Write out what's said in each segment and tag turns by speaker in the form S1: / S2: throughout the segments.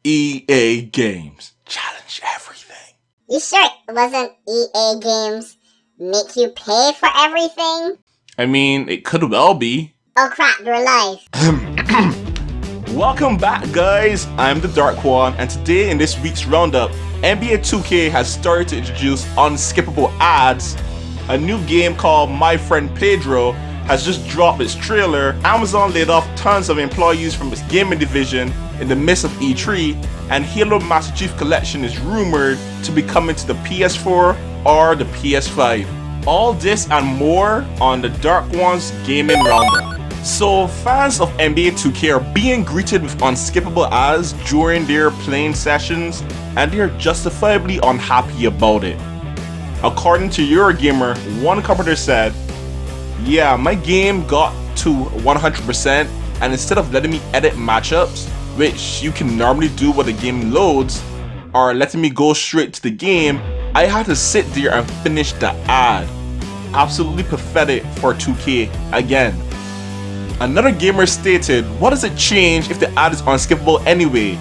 S1: EA Games. Challenge everything.
S2: You sure it wasn't EA Games make you pay for everything?
S1: I mean, it could well be.
S2: Oh crap, you're alive.
S1: Welcome back, guys. I'm the Dark One, and today in this week's roundup, NBA 2K has started to introduce unskippable ads. A new game called My Friend Pedro has just dropped its trailer. Amazon laid off tons of employees from its gaming division in the midst of E3, and Halo Master Chief Collection is rumored to be coming to the PS4 or the PS5. All this and more on the Dark One's Gaming Roundup. So fans of NBA 2K are being greeted with unskippable ads during their playing sessions, and they are justifiably unhappy about it. According to Eurogamer, one commenter said, "Yeah, my game got to 100%, and instead of letting me edit matchups, which you can normally do when the game loads, or letting me go straight to the game, I had to sit there and finish the ad. Absolutely pathetic for 2K again." Another gamer stated, "What does it change if the ad is unskippable anyway?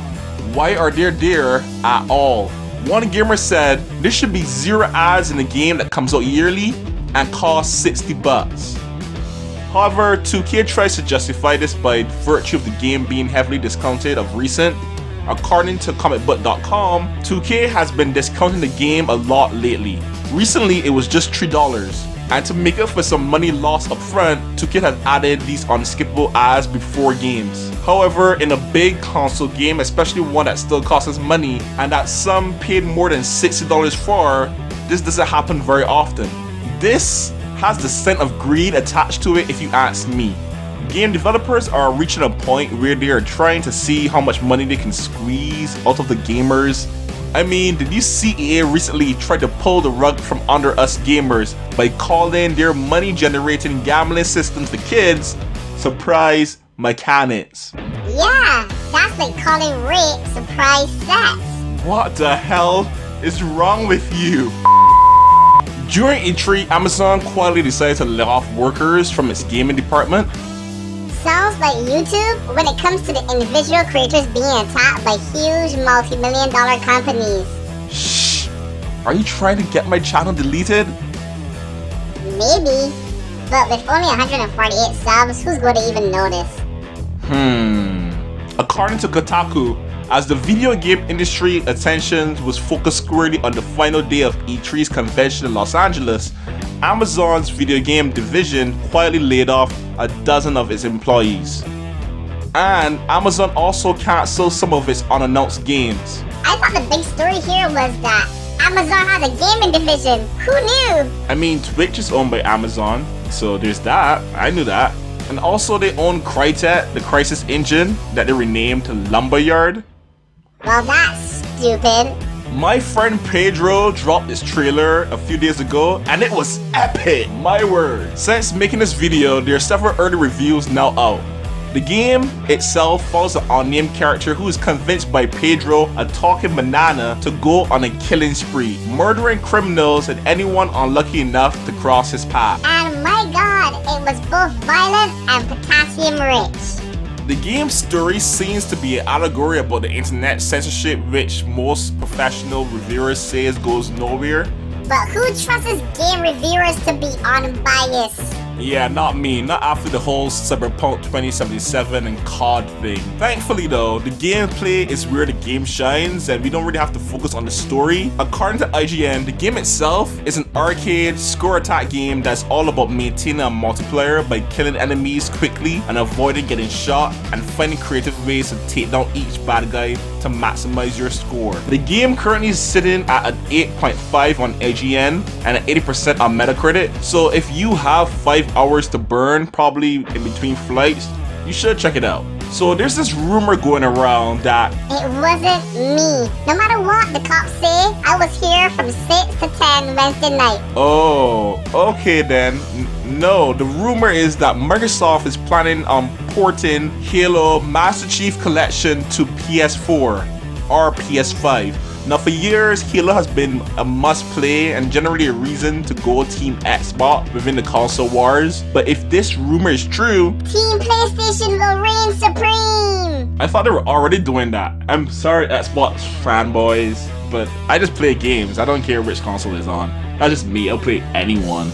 S1: Why are they there at all?" One gamer said, "There should be 0 ads in a game that comes out yearly and costs $60. However, 2K tries to justify this by virtue of the game being heavily discounted of recent. According to comicbook.com, 2K has been discounting the game a lot lately. Recently, it was just $3. And to make up for some money lost up front, 2K has added these unskippable ads before games. However, in a big console game, especially one that still costs us money and that some paid more than $60 for, this doesn't happen very often. This has the scent of greed attached to it if you ask me. Game developers are reaching a point where they are trying to see how much money they can squeeze out of the gamers. I mean, did you see EA recently try to pull the rug from under us gamers by calling their money-generating gambling systems to kids surprise mechanics?
S2: Yeah, that's like calling rape surprise sex.
S1: What the hell is wrong with you? During E3, Amazon quietly decided to lay off workers from its gaming department.
S2: Sounds like YouTube when it comes to the individual creators being attacked by huge multi-million-dollar companies.
S1: Shh! Are you trying to get my channel deleted?
S2: Maybe, but with only 148 subs, who's going to even notice?
S1: According to Kotaku, as the video game industry attention was focused squarely on the final day of E3's convention in Los Angeles, Amazon's video game division quietly laid off a dozen of its employees. And Amazon also canceled some of its unannounced games.
S2: I thought the big story here was that Amazon has a gaming division. Who knew?
S1: I mean, Twitch is owned by Amazon, so there's that. I knew that. And also they own Crytek, the Crysis engine that they renamed to Lumberyard.
S2: Well, that's stupid.
S1: My Friend Pedro dropped this trailer a few days ago, and it was epic, my word. Since making this video, there are several early reviews now out. The game itself follows an unnamed character who is convinced by Pedro, a talking banana, to go on a killing spree, murdering criminals and anyone unlucky enough to cross his path.
S2: And my god, it was both violent and potassium rich.
S1: The game's story seems to be an allegory about the internet censorship, which most professional reviewers say goes nowhere.
S2: But who trusts game reviewers to be unbiased?
S1: Yeah, not me. Not after the whole Cyberpunk 2077 and COD thing. Thankfully though, the gameplay is where the game shines and we don't really have to focus on the story. According to IGN, the game itself is an arcade score attack game that's all about maintaining a multiplayer by killing enemies quickly and avoiding getting shot and finding creative ways to take down each bad guy to maximize your score. The game currently is sitting at an 8.5 on IGN and an 80% on Metacritic. So if you have 5 hours to burn, probably in between flights, you should check it out. So there's this rumor going around that
S2: it wasn't me. No matter what the cops say, I was here from 6 to 10 Wednesday night.
S1: Oh, okay then. No, the rumor is that Microsoft is planning on porting Halo Master Chief Collection to PS4 or PS5, Now for years, Halo has been a must-play and generally a reason to go Team Xbox within the console wars. But if this rumor is true,
S2: Team PlayStation will reign supreme!
S1: I thought they were already doing that. I'm sorry, Xbox fanboys, but I just play games. I don't care which console it's on. That's just me, I'll play anyone.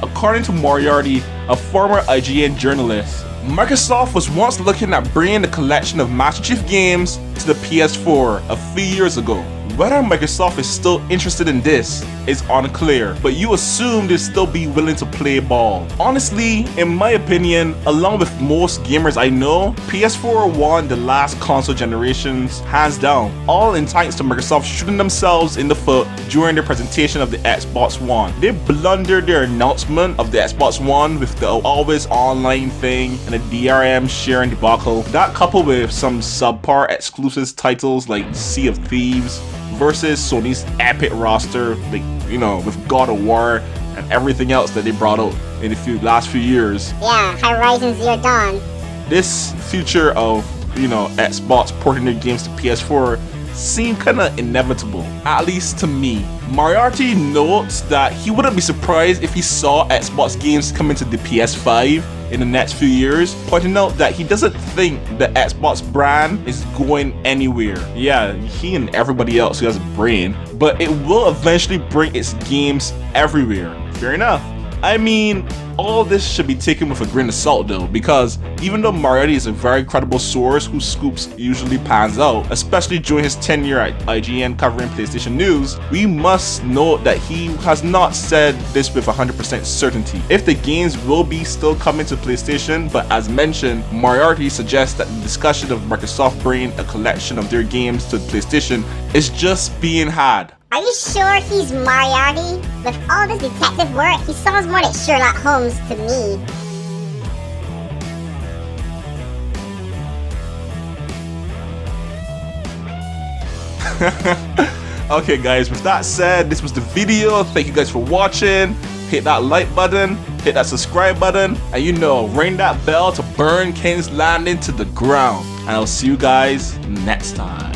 S1: According to Moriarty, a former IGN journalist, Microsoft was once looking at bringing the collection of Master Chief games to the PS4 a few years ago. Whether Microsoft is still interested in this is unclear, but you assume they'd still be willing to play ball. Honestly, in my opinion, along with most gamers I know, PS4 won the last console generations hands down, all in thanks to Microsoft shooting themselves in the foot during their presentation of the Xbox One. They blundered their announcement of the Xbox One with the always online thing and the DRM sharing debacle. That coupled with some subpar exclusive titles like Sea of Thieves versus Sony's epic roster, like, you know, with God of War and everything else that they brought out in the last few years.
S2: Yeah, Horizon Zero Dawn.
S1: This future of, you know, Xbox porting their games to PS4 seemed kinda inevitable, at least to me. Moriarty notes that he wouldn't be surprised if he saw Xbox games coming to the PS5 in the next few years, pointing out that he doesn't think the Xbox brand is going anywhere. Yeah, he and everybody else who has a brain, but it will eventually bring its games everywhere. Fair enough. I mean, all this should be taken with a grain of salt though, because even though Moriarty is a very credible source whose scoops usually pans out, especially during his tenure at IGN covering PlayStation news, we must note that he has not said this with 100% certainty. If the games will be still coming to PlayStation, but as mentioned, Moriarty suggests that the discussion of Microsoft bringing a collection of their games to PlayStation is just being had.
S2: Are you sure he's Moriarty? With all this detective work, he sounds more like Sherlock Holmes to me.
S1: Okay guys, with that said, this was the video. Thank you guys for watching. Hit that like button, hit that subscribe button, and you know, ring that bell to burn King's Landing to the ground. And I'll see you guys next time.